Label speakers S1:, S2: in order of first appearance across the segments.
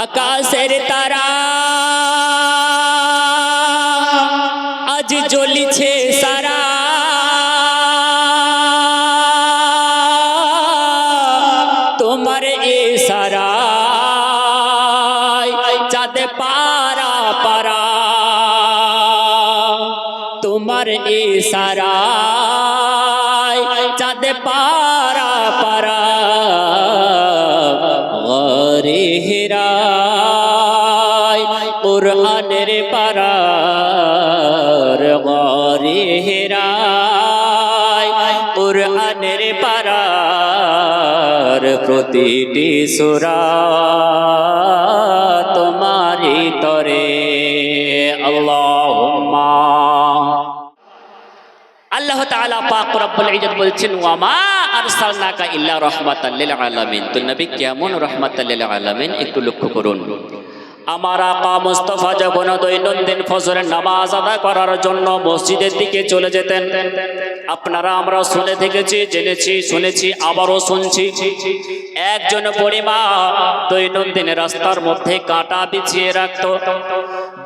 S1: আকাশের তারা আজ জ্বলিছে সারা, তোমার ইশারায় চাঁদে পারা পারা, তোমার ইশারায় চাঁদে পারা পারা। গরে হেরায় কুরআনের পারার, গরে হেরায় কুরআনের পারার। প্রতিটি সূরা তোমারই তরে। আল্লাহুম্মা। আল্লাহ তাআলা পাক রব্বুল ইজ্জত বলছেন, ওয়া মা আরসালনাকা ইল্লা রাহমাতাল লিল আলামিন। তো নবী কেমন রাহমাতাল লিল আলামিন একটু লক্ষ্য করুন। আমার আকা মুস্তাফা যখন দৈনন্দিন ফজরের নামাজ আদায় করার জন্য মসজিদের দিকে চলে যেতেন, আপনারা আমরা শুনে থেকেছি, জেনেছি, শুনেছি, আবারও শুনছি। একজন বুড়িমা দৈনন্দিন রাস্তার মধ্যে কাঁটা বিছিয়ে রাখতো,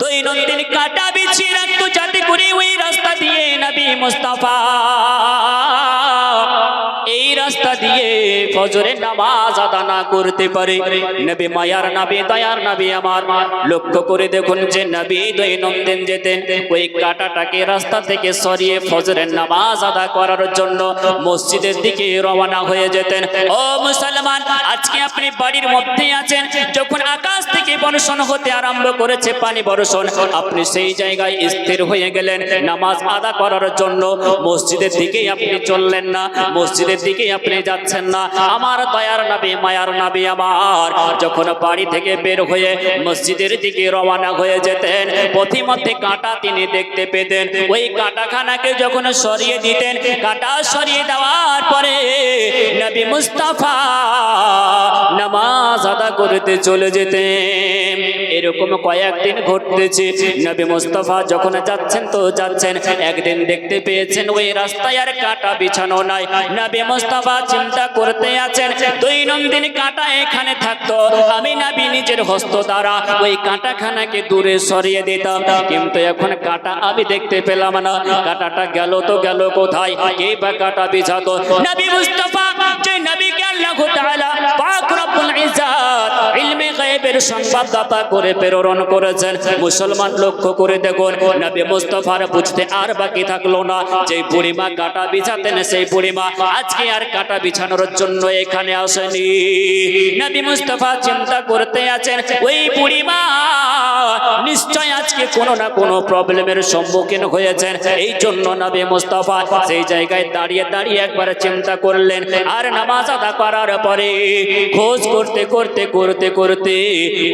S1: দৈনন্দিন কাঁটা বিছিয়ে রাখতো যাতে করে ওই রাস্তা দিয়ে নবী মুস্তাফা এই রাস্তা দিয়ে ফজরের নামাজ আদা না করতে পারে। নবী মায়ার নবী দয়ার নবী আমার, লক্ষ্য করে দেখুন যে নবী দৈনন্দিন যেতেন ওই কাঁটাটাকে রাস্তা থেকে সরিয়ে ফজরের নামাজ আদা করার জন্য মসজিদের দিকে রওনা হয়ে যেতেন। ও মুসলমান, আজকে আপনি বাড়ির মধ্যে আছেন, যখন আকাশ থেকে বর্ষণ হতে আরম্ভ করেছে পানি বর্ষণ, আপনি সেই জায়গায় স্থির হয়ে গেলেন নামাজ আদা করার জন্য। মসজিদের দিকে আপনি চললেন না, মসজিদের দিকে আপনি যাচ্ছেন না। আমার দয়ার নবী মায়ার নবী আমার যখন বাড়ি থেকে বের হয়ে মসজিদের দিকে রওনা হয়ে যেতেন, পথিমধ্যে কাঁটা তিনি দেখতে পেতেন। ওই কাঁটাখানাকে যখন সরিয়ে দিতেন, কাঁটা সরিয়ে দেওয়ার পরে নবী মুস্তাফা নামাজ আদা করতে চলে যেতেন। এরকম কয়েকদিন ঘটতেছে। নবী মুস্তাফা যখন যাচ্ছেন তো যাচ্ছেন, একদিন দেখতে পেয়েছেন ওই রাস্তায় আর কাঁটা বিছানো নাই। নবী মুস্তাফা চিন্তা করতে আছেন, দৈনন্দিন কাঁটা এখানে থাকতো, আমি নবী নিজের হস্ত দ্বারা ওই কাঁটাখানাকে দূরে সরিয়ে দিতাম, কিন্তু এখন কাঁটা আমি দেখতে পেলাম না। কাঁটাটা গেল তো গেল কোথায়? কে বা কাঁটা বিছাতো? নবী মুস্তাফা, যে নবীকে আল্লাহ তাআলা পাক রব্বুল ইজ্জত ইলমে গায়বের সংবাদদাতা করে প্রেরণ করেছেন। মুসলমান লক্ষ্য করে দেখুন, নবী মুস্তাফার বুঝতে আর বাকি থাকলো না, যে বুড়িমা কাঁটা বিছাতেন সেই বুড়িমা আজকে আর কাঁটা বিছানোর জন্য এখানে আসেনি। নবী মুস্তাফা চিন্তা করতে আছেন, ওই বুড়িমা নিশ্চয় আজকে কোনো না কোনো প্রবলেমের সম্মুখীন হয়েছেন। এই জন্য নবী মুস্তাফা সেই জায়গায় দাঁড়িয়ে দাঁড়িয়ে একবার চিন্তা করলেন। আর নামাজ আদা করার পরে খোঁজ করতে করতে করতে করতে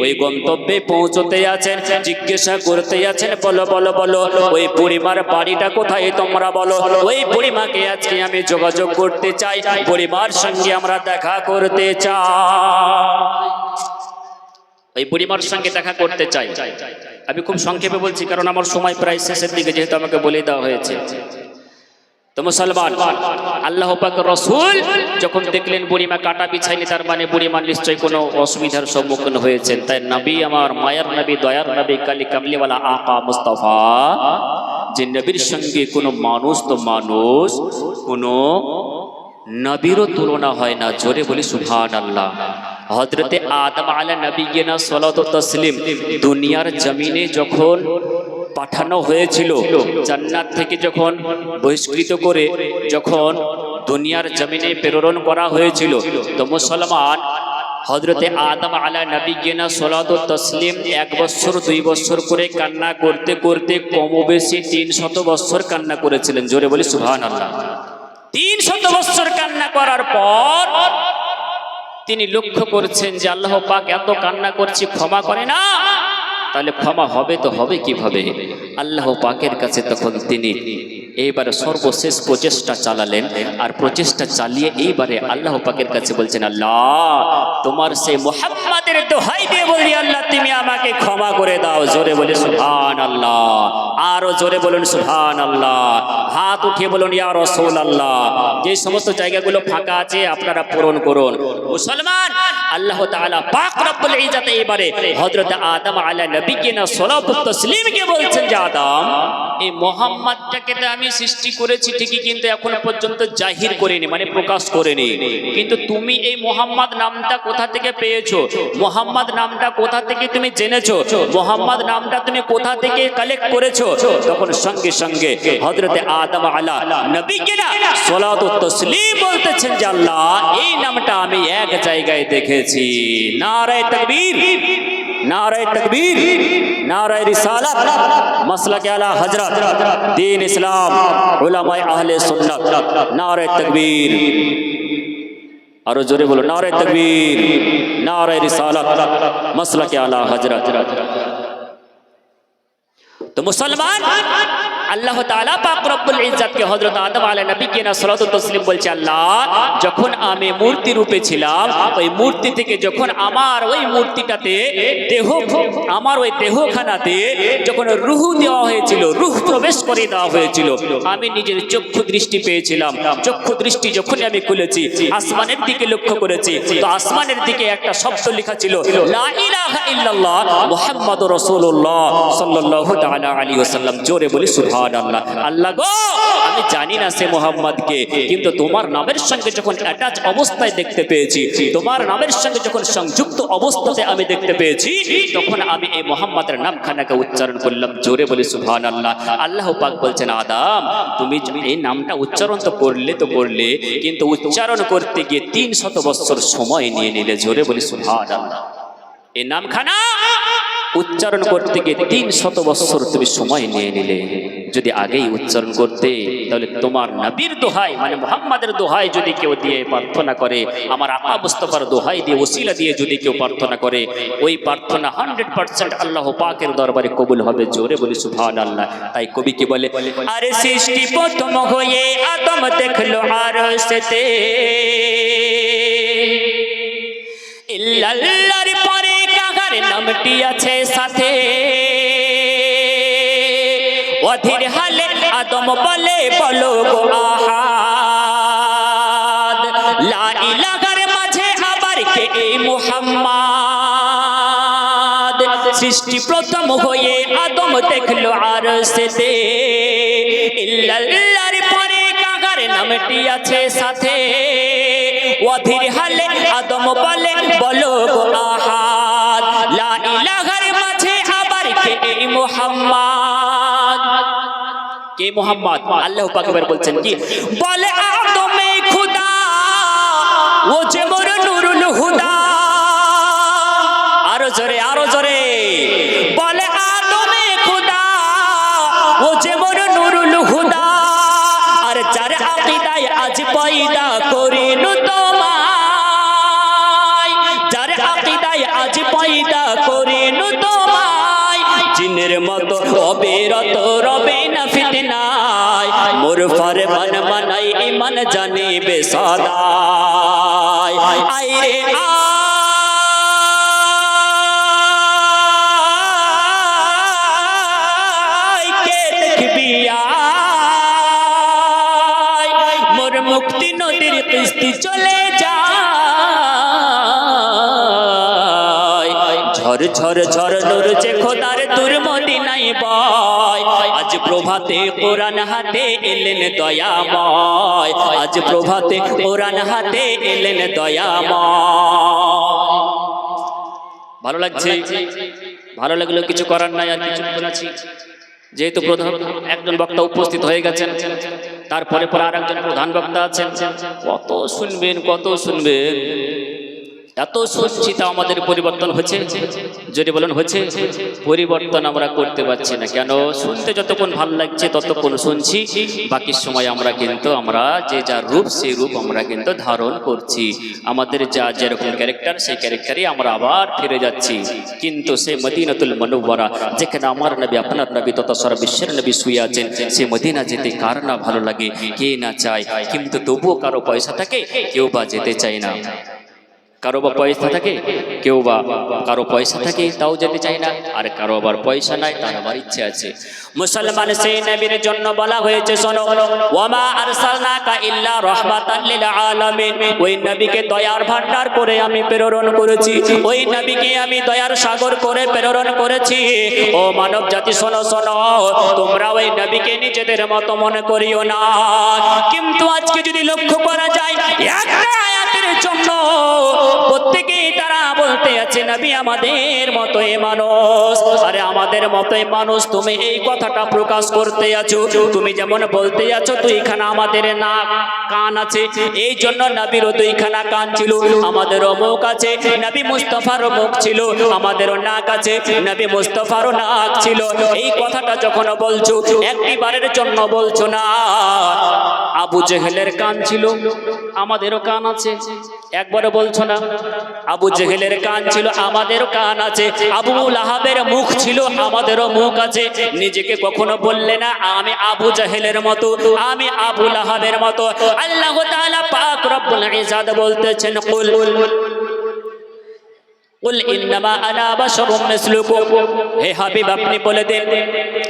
S1: ওই গন্তব্যে পৌঁছতে আছেন। জিজ্ঞাসা করতে আছেন, বলো বলো বলো ওই বুড়িমার বাড়িটা কোথায় তোমরা বলো। ওই বুড়িমাকে আজকে আমি যোগাযোগ করতে চাই, বুড়িমার সঙ্গে আমরা দেখা করতে চাই, ওই বুড়িমার সঙ্গে দেখা করতে চাই। আমি খুব সংক্ষেপে বলছি, কারণ আমার সময় প্রায় শেষের দিকে, যেহেতু আমাকে বলে দেওয়া হয়েছে। তো মুসলমান, আল্লাহ পাক রাসূল যখন দেখলেন বুড়িমা কাঁটা বিছাইনি, তার মানে বুড়িমা নিশ্চয়ই কোনো অসুবিধার সম্মুখীন হয়েছেন। তাই নবী আমার মায়ার নবী দয়ার নবী কালি কামলিওয়ালা আকা মুস্তাফা, যে নবীর সঙ্গে কোনো মানুষ তো মানুষ, কোনো নবীরও তুলনা হয় না। জোরে বলি সুবহানাল্লাহ। হযরতে আদম আলাইহিস নবিয়্যিনা সালাতু তাসলিম দুনিয়ার জমিনে যখন পাঠানো হয়েছিল, জান্নাত থেকে যখন বহিষ্কৃত করে যখন দুনিয়ার জমিনে প্রেরণ করা হয়েছিল, তো মুসলমান হযরতে আদম আলাইহিস নবিয়্যিনা সালাতু তাসলিম 1 বছর 2 বছর করে কান্না করতে করতে কমবেশি 300 বছর কান্না করেছিলেন। জোরে বলি সুবহানাল্লাহ। 300 বছর কান্না করার পর তিনি লক্ষ্য করছেন যে আল্লাহ পাক এত কান্না করছি, ক্ষমা করে না, তাহলে ক্ষমা হবে তো হবে কিভাবে? আল্লাহ পাকের কাছে তখন তিনি এইবারে সর্বশেষ প্রচেষ্টা চালালেন, আর প্রচেষ্টা চালিয়ে এইবারে আল্লাহ পাকের কাছে বলছেন, আল্লাহ তোমার সেই মুহাম্মাদের দোহাই দিয়ে বলি, আল্লাহ তুমি আমাকে ক্ষমা করে দাও। জোরে বলে সুবহানাল্লাহ, আরো জোরে বলুন সুবহানাল্লাহ, হাত উঠিয়ে বলুন ইয়া রাসূলুল্লাহ। যে সমস্ত জায়গাগুলো ফাঁকা আছে আপনারা পূরণ করুন। মুসলমান, আল্লাহ তাআলা পাক রব্বুল ইজ্জত এবারে হযরত আদম আলাইহিস নবীকে সালাতু তাসলিমকে বলছেন যে আদম, এই মুহাম্মদটাকে তো আমি সৃষ্টি করেছি ঠিকই, কিন্তু এখন পর্যন্ত জাহির করিনি, মানে প্রকাশ করিনি। কিন্তু তুমি এই মুহাম্মদ নামটা কোথা থেকে পেয়েছো? মুহাম্মদ নামটা কোথা থেকে তুমি জেনেছো? মুহাম্মদ নামটা তুমি কোথা থেকে কালেক্ট করেছো? তখন সঙ্গে সঙ্গে হযরত আদম আলাইহিস নবীকে সালাতু তাসলিম বলতেছেন যে আল্লাহ এই নামটা আমি এক জায়গায় দেখেছি। নারায়ে তাকবীর, নারায়ে তাকবীর, নারায়ে রিসালাত, মাসলাকে আলা হযরত, দ্বীন ইসলাম, উলামায়ে আহলে সুন্নাত। নারায়ে তাকবীর, আরো জোরে বলো নারায়ে তাকবীর, নারায়ে রিসালাত, মাসলাকে আলা হযরত। তো মুসলমান, আল্লাহ তাআলা পাক রব্বুল ইজ্জত কে হযরত আদম আলাইহিস নবীকে না সালাতু তাসলিম বলছে, আল্লাহ যখন আমি মূর্তি রূপে ছিলাম, ওই মূর্তি থেকে যখন আমার ওই মূর্তিটাতে দেহ, আমার ওই দেহখানাতে যখন রূহ দেওয়া হয়েছিল, রূহ প্রবেশ করে দেওয়া হয়েছিল, আমি নিজের চক্ষু দৃষ্টি পেয়েছিলাম। চক্ষু দৃষ্টি যখন আমি খুলেছি, আসমানের দিকে লক্ষ্য করেছি, তো আসমানের দিকে একটা শব্দ লেখা ছিল, লা ইলাহা ইল্লাল্লাহ মুহাম্মাদুর রাসূলুল্লাহ সাল্লাল্লাহু তাআলা আলাইহি ওয়াসাল্লাম। জোরে বলি সুবহানাল্লাহ। আল্লাহ গো, আমি জানি না সে মুহাম্মদকে, কিন্তু তোমার নামের সঙ্গে যখন অ্যাটাচ অবস্থায় দেখতে পেয়েছি, তোমার নামের সঙ্গে যখন সংযুক্ত অবস্থাতে আমি দেখতে পেয়েছি, তখন আমি এই মুহাম্মদের নামখানাকে উচ্চারণ করলাম। জোরে বলি সুবহানাল্লাহ। আল্লাহ পাক বলছেন, আদম তুমি এই নামটা উচ্চারণ তো করলে, কিন্তু উচ্চারণ করতে গিয়ে 300 বছর সময় নিয়ে নিলে। জোরে বলি সুবহানাল্লাহ। এই নামখানা উচ্চারণ করতে গিয়ে 300 বছর তুমি সময় নিয়ে নিলে। যদি আগেই উচ্চারণ করতে, তাহলে তোমার নবীর দোহাই, মানে মুহাম্মাদের দোহাই যদি কেউ দিয়ে প্রার্থনা করে, আমার আকা মুস্তাফার দোহাই দিয়ে, ওসিলা দিয়ে যদি কেউ প্রার্থনা করে, ওই প্রার্থনা 100% আল্লাহ পাকের দরবারে কবুল হবে। জোরে বলি সুবহানাল্লাহ। তাই কবি কি বলে, আরে সৃষ্টি প্রথম হয়ে আদম দেখলো আরশেতে, ইল্লাল্লাহর পরে কাহার নামটি আছে সাথে, অধীর হালে আদম বলে বলো গো আহাদ, লা ইলাহার মাঝে আবার কে এই মুহাম্মদ। সৃষ্টি প্রথম হয়ে আদম দেখলো আরশেতে, ইল্লাল্লাহর পরে কাহার নামটি আছে সাথে, অধীর হালে আদম বলে বলো গো আহাদ, লা ইলাহার মাঝে আবার কে এই মুহাম্মদ। কে মুহাম্মদ? আল্লাহ পাক এবার বলছেন কি, বলে আদমে খুদা ও যে মোর নূরুল হুদা। আরো জোরে, আরো জোরে বলে আদমে খুদা ও যে মোর নূরুল হুদা। আর যার আকীদায় আজ পয়দা করিনু তোমায়, যার আকীদায় আজ পয়দা করিনু তোমায়, জিনের মতো অবিরত রবে না ফিতনায়, মোর ফরমান মানাই ঈমান জানিবে সদাই। আইরে আয় কে দেখবি আয়, মোর মুক্তি নদীর কিস্তি চলে যায়। ঝর ঝর ঝর নূর যে খোদার দূর মদিনায় বয়, আজ প্রভাতে কোরআন হাতে এলেন দয়াময়, আজ প্রভাতে কোরআন হাতে এলেন দয়াময়। ভালো লাগছে? ভালো লাগলো, কিছু করার নাই, আর কিছু বলাছি। যেহেতু প্রধান একজন বক্তা উপস্থিত হয়ে গেছেন, তারপরে পরে আর একজন প্রধান বক্তা আছেন, কত শুনবেন কত শুনবেন। এত শুনছি তা আমাদের পরিবর্তন হচ্ছে? যদি বলেন হচ্ছে, পরিবর্তন আমরা করতে পারছি না। কেন? শুনতে যতক্ষণ ভালো লাগছে ততক্ষণ শুনছি, বাকি সময় আমরা যে যার রূপ সেই রূপ আমরা কিন্তু ধারণ করছি। আমাদের যা যেরকম ক্যারেক্টার সেই ক্যারেক্টারই আমরা আবার ফিরে যাচ্ছি। কিন্তু সেই মদিনাতুল মুনাওয়ারা যেখানে আমার নবী, আপনার নবী তথা সারা বিশ্বের নবী শুয়ে আছেন, সে মদিনা যেতে কার না ভালো লাগে, কে না চায়? কিন্তু তবুও কারো পয়সা থাকে, কেউ বা যেতে চায় না। কারো বা পয়সা থাকে, কেউ বা কারো পয়সা থাকে তাও যেতে চায় না, আর কারো আবার পয়সা নাই, তার আবার ইচ্ছে আছে। মুসলমান সেই নবীর জন্য বলা হয়েছে, শোনো, ওয়ামা আরসালনাকা ইল্লা রাহমাতাল লিল আলামিন। ওই নবীকে দয়ার ভান্ডার করে আমি প্রেরণ করেছি, ওই নবীকে আমি দয়ার সাগর করে প্রেরণ করেছি। ও মানব জাতি শোনো শোনো, তোমরা ওই নবীকে নিজেদের মতো মনে করিও না। কিন্তু আজকে যদি লক্ষ্য করা যায়, একটা আয়াতের জন্য প্রত্যেকেই তারা বলতে আছে নবী আমাদের মতোই মানুষ। আরে আমাদের মতোই মানুষ, তুমি এই কথাটা প্রকাশ করতে আছো। তুমি যেমন বলতে আছো দুইখানা আমাদের নাক কান আছে, এই জন্য নবীরও দুইখানা কান ছিল, আমাদেরও মুখ আছে। নবী মুস্তাফারও মুখ ছিল, আমাদেরও নাক আছে। নবী মুস্তাফারও নাক ছিল। এই কথাটা যখন বলছো, একবারের জন্য বলছো না। আবু জেহেলের কান ছিল, আমাদেরও কান আছে, একবারও বলছো না। আবু জেহেলের কান ছিল, আমাদেরও কান আছে। আবু লাহাবের মুখ ছিল, আমাদেরও মুখ আছে। নিজেকে কখনো বললে না আমি আবু জেহেলের মতো, আমি আবু লাহাবের মতো। আল্লাহ তাআলা পাক রব্বুল ইজ্জাত বলতেছেন, কুল ইন্নামা আনা বাশারুম মিসলুকুম। হে হাবিব, আপনি বলে দেন,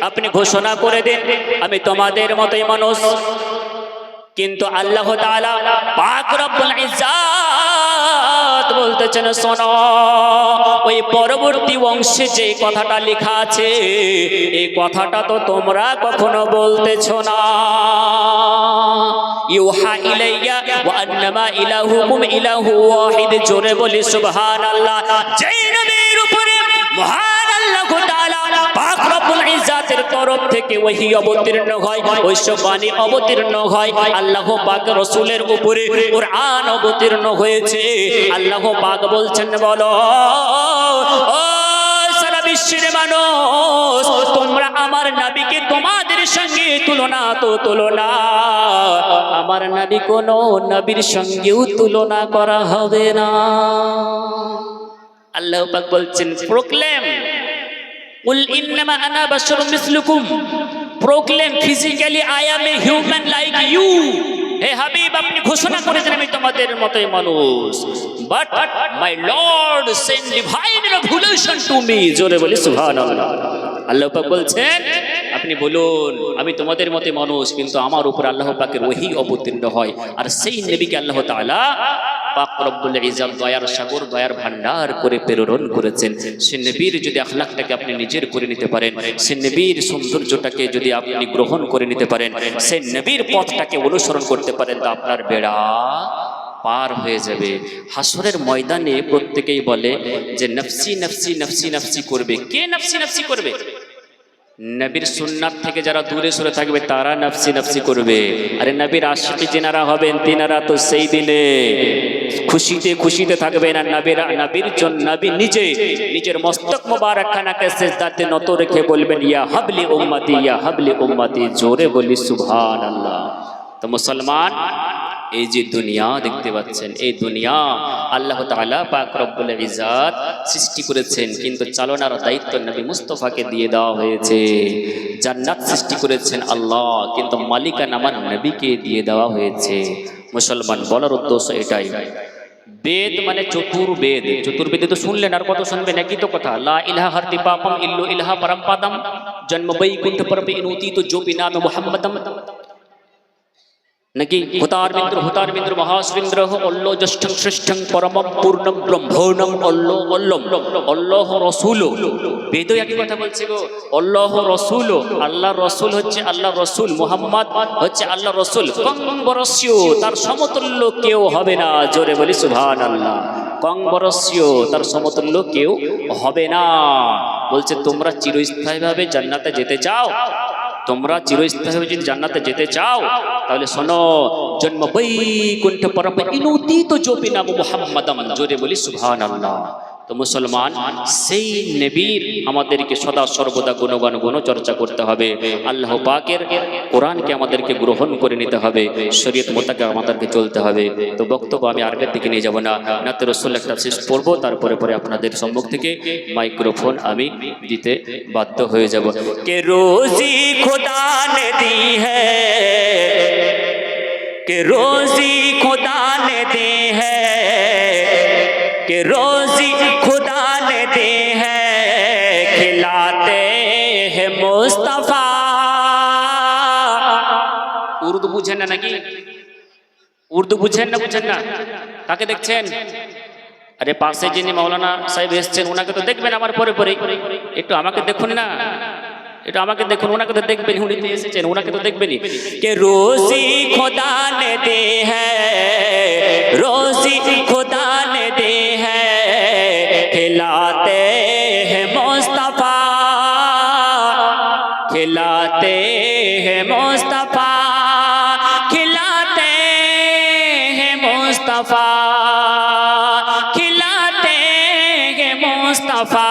S1: আপনি ঘোষণা করে দেন, আমি তোমাদের মতোই মানুষ। কিন্তু আল্লাহ তাআলা পাক রব্বুল ইজ্জাত বলতেছেন, শোনো, ওই পরবর্তী অংশে যে কথাটা লেখা আছে, এই কথাটা তো তোমরা কখনো বলতেছো না। ইউহা ইলাইয়া ওয়া আন্নামা ইলাহুকুম ইলাহু ওয়াহিদ। জোরে বলি সুবহানাল্লাহ। যেই নবীর উপরে মহান আল্লাহ তাআলা পাক রব্বুল ইজ্জাতের তরফ থেকে ওহী অবতীর্ণ হয়, ঐশ্ববাণী অবতীর্ণ হয়, আল্লাহ পাক রাসূলের উপরে কুরআন অবতীর্ণ হয়েছে। আল্লাহ পাক বলছেন, বলো ও সারা বিশ্বের মানুষ, তোমরা আমার নবীকে তোমাদের সঙ্গে তুলনা তো তুলনা, আমার নবী কোন নবীর সঙ্গেও তুলনা করা হবে না। আল্লাহ পাক বলছেন, প্রোক্লেম কুল ইন্নামা আনা বাশারুম মিসলুকুম। Proclaim physically I am a human like you. হে হাবিব, আপনি ঘোষণা করেছেন আমি তোমাদের মতোই মানুষ, but my lord send divine revelation to me. জোরে বলি সুবহানাল্লাহ। আল্লাহ পাক বলছেন, আপনি বলুন আমি তোমাদের মতে মানুষ, কিন্তু আমার উপর আল্লাহ পাকের ওহী অবতীর্ণ হয়, আর সেই নবীকে আল্লাহ তাআলা পাক রব্বুল ইজ্জাত দয়ার সাগর, দয়ার ভান্ডার করে প্রেরণ করেছেন। সে নবীর যদি আখলাকটাকে আপনি নিজের করে নিতে পারেন, সে নবীর সৌন্দর্যটাকে যদি আপনি গ্রহণ করে নিতে পারেন, সে নবীর পথটাকে অনুসরণ করতে পারেন, তা আপনার বেড়া পার হয়ে যাবে। হাসরের ময়দানে প্রত্যেকেই বলে যে নফসি নফসি নফসি নফসি করবে। কে নফসি নফসি করবে? নবীর সুন্নাত থেকে যারা দূরে সরে থাকবে তারা নফসি নফসি করবে। আরে নবীর আশিকি যিনারা হবেন তিনারা তো সেই দিনে খুশিতে খুশিতে থাকবে না। নবীর জন্য নবী নিজে নিজের মস্তক মোবারকখানাকে সিজদাতে নত রেখে বলবেন, ইয়া হাবলি উম্মতি, ইয়া হাবলি উম্মতি। জোরে বলি সুবহানাল্লাহ। তো মুসলমান, এই যে দুনিয়া দেখতে পাচ্ছেন, এই দুনিয়া আল্লাহ তাআলা পাক রব্বুল ইজ্জাত সৃষ্টি করেছেন, কিন্তু চালনার দায়িত্ব নবী মুস্তাফাকে দিয়ে দেওয়া হয়েছে। জান্নাত সৃষ্টি করেছেন আল্লাহ, কিন্তু মালিকানা আমার নবীকে দিয়ে দেওয়া হয়েছে। মুসলমান, বলার উদ্দেশ্য এটাই, বেদ মানে চতুর্বেদ। চতুর্বেদে তো শুনলেন, আর কত শুনবেন? একই তো কথা, লা ইলাহা হারতি পাপম ইল্লু ইলাহা পরমপাদম জন্ম বৈকুণ্ঠ পরপে ইনুতি তো জো বিনাম মুহাম্মাদম। নাকি হুতার বিন্দ্র মহাশ্রিন্দ্র অল্লো জ্যেষ্ঠং শ্রেষ্ঠং পরমম পূর্ণম ব্রহ্মণম অল্লো অল্লম অল্লাহ রসুল। বেদ একই কথা বলছে গো, আল্লাহ রসুল। আল্লাহ রসুল হচ্ছে আল্লাহ রসুল, মুহাম্মদ হচ্ছে আল্লাহ রসুল। কংবরস্য, তার সমতুল্য কেউ হবে না। জোরে বলি সুবহানাল্লাহ। কংবরস্য, তার সমতুল্য কেউ হবে না। বলছে তোমরা চিরস্থায়ীভাবে জান্নাতে যেতে চাও, তোমরা চিরস্থায়ীভাবে যদি জান্নাতে যেতে চাও, তাহলে শোনো, জন্ম বৈকুণ্ঠ পরম ইনুদিত জপি নাম মুহাম্মাদাম, জোরে বলি সুবহানাল্লাহ। তো মুসলমান, সেই নবীর আমাদেরকে সদা সর্বদা গুণগান গুণচর্চা করতে হবে। আল্লাহ পাকের কোরআনকে আমাদেরকে গ্রহণ করে নিতে হবে, শরীয়ত মোতাবেক আমাদেরকে চলতে হবে। তো বক্তব্য আমি আরবের দিকে নিয়ে যাব না, নাতে রসুল একটা শেষ পড়বো, তারপরে পরে আপনাদের সম্মুখ থেকে মাইক্রোফোন আমি দিতে বাধ্য হয়ে যাব। কে রোজি খোদা নে দি হ্যায়, কে রোজি খোদা নে দি হ্যায়, কে রোজি खुदा ने दे है, खिलाते हैं मुस्तफा। উর্দু বুঝেন না নাকি? উর্দু বুঝেন না? বুঝেন না? কাকে দেখছেন? আরে পাশে যিনি মাওলানা সাহেব এসেছেন ওনাকে তো দেখবেন আমার পরে পরে, একটু আমাকে দেখুন না, একটু আমাকে দেখুন, ওনাকে তো দেখবেন, উনি তো এসেছেন, ওনাকে তো দেখবেনই। কে রোজি খোদা নে দে হ্যায়, রোজি খোদা নে দে হ্যায়, खिलाते हैं मुस्तफा, खिलाते हैं मुस्तफा, खिलाते हैं मुस्तफा, खिलाते हैं मुस्तफा,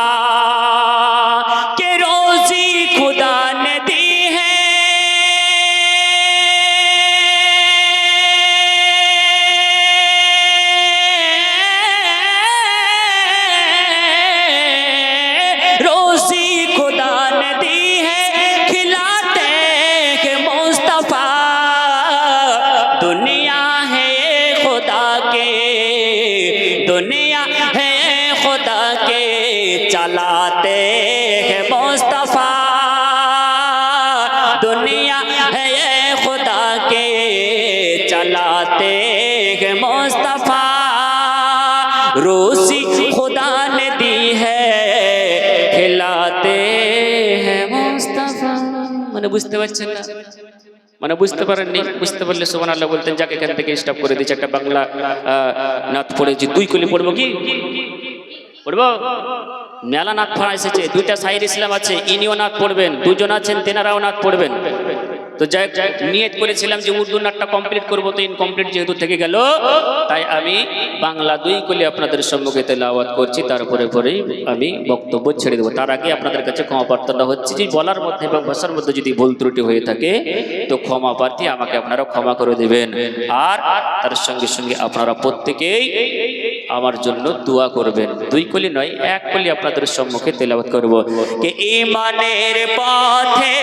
S1: के रोजी खुदा ने दी है, दुनिया है खुदा के, दुनिया है खुदा के, चलाते हैं मुस्तफा, दुनिया है खुदा के, चलाते हैं मुस्तफा, रोजी खुदा ने दी है, खिलाते हैं मुस्तफा। মানে বুঝতে পারছেন না? মানে বুঝতে পারেননি? বুঝতে পারলে সুবহানাল্লাহ বলতেন। যাকে এখান থেকে স্টপ করে দিচ্ছে, একটা বাংলা নাত পড়েছি, 2 কলি পড়বো কি পড়বো? মেলা নাত পড়া এসেছে, 2টা সাইর ইসলাম আছে, ইনিও নাত পড়বেন, 2 জন আছেন তেনারাও নাত পড়বেন। তো যাই নিয়ত করেছিলাম যে উর্দু নাটটা কমপ্লিট করবো, তো ইনকমপ্লিট যেহেতু থেকে গেল, তাই আমি বাংলা 2 কলি আপনাদের সম্মুখে তেলাওয়াত করছি, তারপরে পরেই আমি বক্তব্য ছেড়ে দেবো। তার আগে আপনাদের কাছে ক্ষমা প্রার্থনা হচ্ছে যে বলার মধ্যে এবং ভাষার মধ্যে যদি ভুল ত্রুটি হয়ে থাকে তো ক্ষমা প্রার্থী, আমাকে আপনারা ক্ষমা করে দেবেন। আর তার সঙ্গে সঙ্গে আপনারা প্রত্যেকেই আমার জন্য দোয়া করবেন। 2 কলি নয়, 1 কলি আপনাদের সম্মুখে তেলাওয়াত করব। কে ঈমানের পথে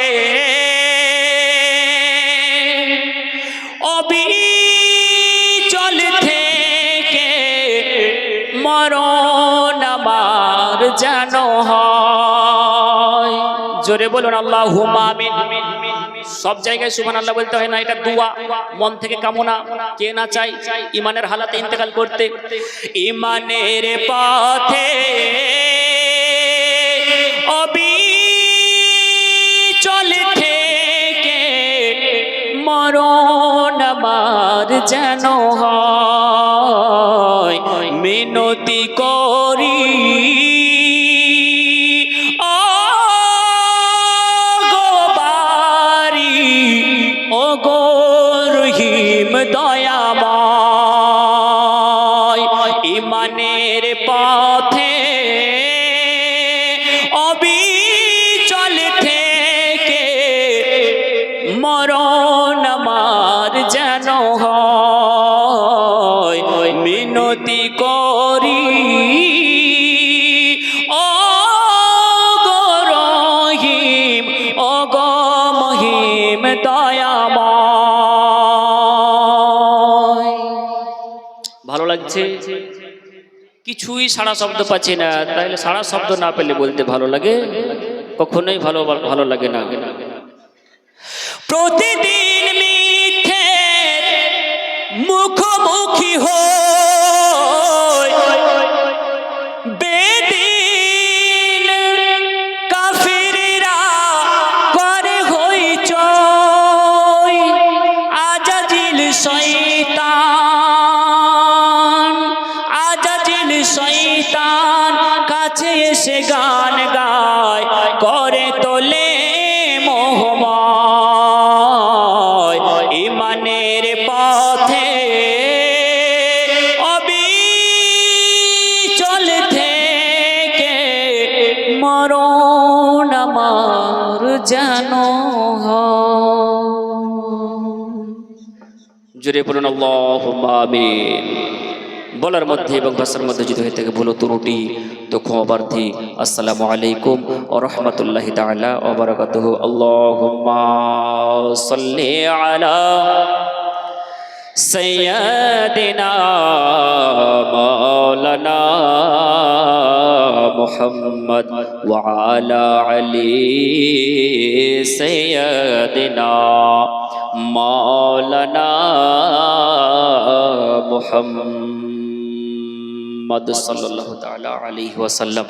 S1: অবিচল থেকে মরণ আমার যেন হয়। জোরে বলুন আল্লাহুম্মা আমিন। সব জায়গায় সুবহানাল্লাহ বলতে হয় না, এটা দোয়া, মন থেকে কামনা। কে না চাই ইমানের হালাতে ইন্তেকাল করতে? ইমানের পথে অবিচল থেকে মরণ আমার যেন হয়, মিনতি করি ও গো বারি, ও গো রহিম দয়াময়। ইমানের পথে অবিচল থেকে মরণ আমার যেন হয়, মিনতি করি ও গো রহিম, ও গো মহিম দয়াময়। ভালো লাগছে? কিছুই সারা শব্দ পাচ্ছি না, তাহলে সারা শব্দ না পেলে বলতে ভালো লাগে? কখনোই ভালো লাগে না। প্রতিদিন মিথ্যে মুখোমুখি হই, বেদিন কাফিররা করে হইচই, আজাজিল শয়তান, আজাজিল শয়তান কাছে এসে গান গায়, করে তোলে মোহময়। ইমানের পথ মরণ আমার যেন হয়। জোরে বলুন আল্লাহুম্মা আমিন। বলার মধ্যে এবং ভাষার মধ্যে যদি হয়ে থাকে ভুল ত্রুটি তো ক্ষমাপ্রার্থী। আসসালামু আলাইকুম ওয়া রাহমাতুল্লাহি তাআলা ওয়া বারাকাতুহু। আল্লাহুম্মা সাল্লি আলা সাইয়্যিদিনা মাওলানা মুহাম্মদ ওয়া আলা আলি সাইয়্যিদিনা মাওলানা মুহাম্মদ সাল্লাল্লাহু তাআলা আলাইহি ওয়াসাল্লাম।